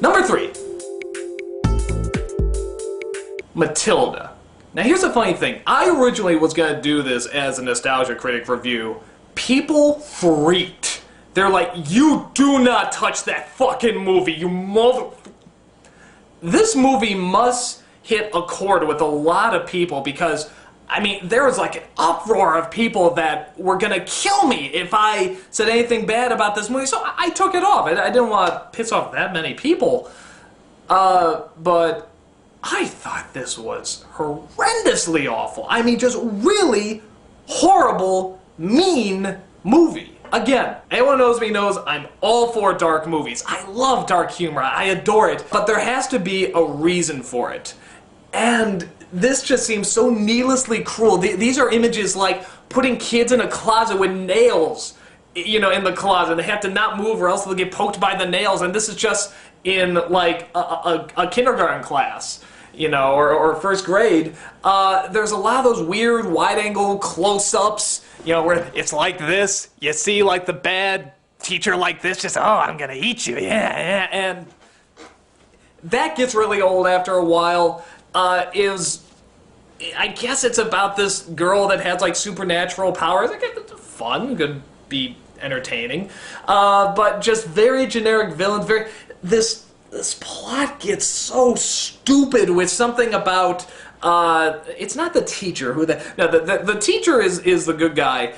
Number 3. Matilda. Now here's the funny thing. I originally was going to do this as a Nostalgia Critic review. People freaked. They're like, you do not touch that fucking movie, you mother... This movie must hit a chord with a lot of people because, I mean, there was like an uproar of people that were gonna kill me if I said anything bad about this movie, so I took it off. I didn't want to piss off that many people. But I thought this was horrendously awful. I mean, just really horrible, mean movie. Again, anyone who knows me knows I'm all for dark movies. I love dark humor. I adore it. But there has to be a reason for it. And this just seems so needlessly cruel. These are images like putting kids in a closet with nails, you know, in the closet. They have to not move or else they'll get poked by the nails. And this is just in like a kindergarten class, you know, or first grade. There's a lot of those weird wide-angle close-ups, you know, where it's like this. You see like the bad teacher like this, just, oh, I'm gonna eat you, yeah, and that gets really old after a while. I guess it's about this girl that has like supernatural powers. Like, it's fun, could be entertaining, but just very generic villains. This plot gets so stupid with something about. It's not the teacher who the teacher is the good guy.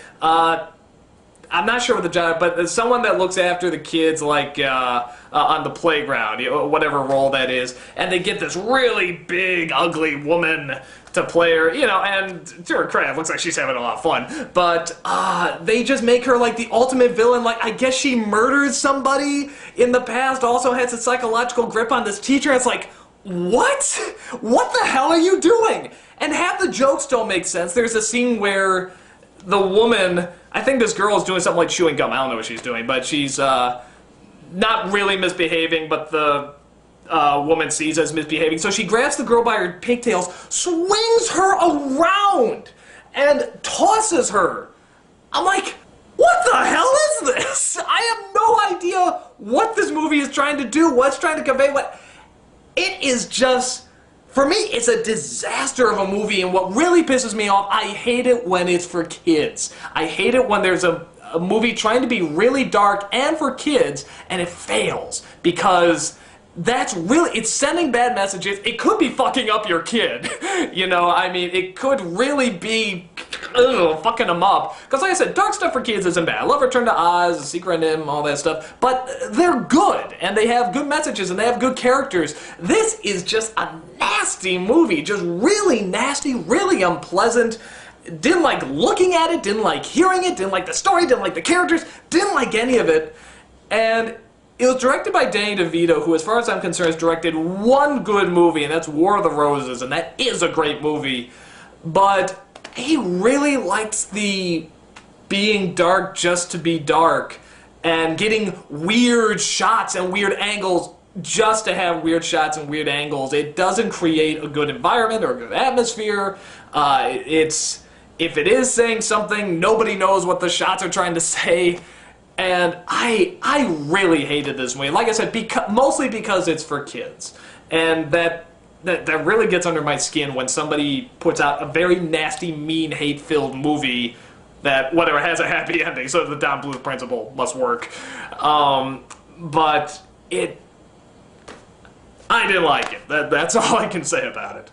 I'm not sure what the job, but it's someone that looks after the kids, like on the playground, you know, whatever role that is, and they get this really big, ugly woman to play her, you know, and to her credit, looks like she's having a lot of fun, but they just make her like the ultimate villain. Like, I guess she murdered somebody in the past, also has a psychological grip on this teacher. It's like, what? What the hell are you doing? And half the jokes don't make sense. There's a scene where the woman, I think this girl is doing something like chewing gum. I don't know what she's doing, but she's not really misbehaving, but the woman sees as misbehaving. So she grabs the girl by her pigtails, swings her around, and tosses her. I'm like, what the hell is this? I have no idea what this movie is trying to do, what it's trying to convey, what... It is just, for me, it's a disaster of a movie, and what really pisses me off, I hate it when it's for kids. I hate it when there's a movie trying to be really dark and for kids, and it fails, because that's really, it's sending bad messages. It could be fucking up your kid, you know, I mean, it could really be fucking them up. Because like I said, dark stuff for kids isn't bad. I love Return to Oz, The Secret Nim, all that stuff. But they're good, and they have good messages, and they have good characters. This is just a nasty movie. Just really nasty, really unpleasant. Didn't like looking at it, didn't like hearing it, didn't like the story, didn't like the characters, didn't like any of it. And it was directed by Danny DeVito, who, as far as I'm concerned, has directed one good movie, and that's War of the Roses, and that is a great movie. But he really likes the being dark just to be dark, and getting weird shots and weird angles just to have weird shots and weird angles. It doesn't create a good environment or a good atmosphere. If it is saying something, nobody knows what the shots are trying to say. And I really hated this movie. Like I said, mostly because it's for kids. And that really gets under my skin when somebody puts out a very nasty, mean, hate-filled movie that, whatever, has a happy ending, so the Don Bluth principle must work. But I didn't like it. That's all I can say about it.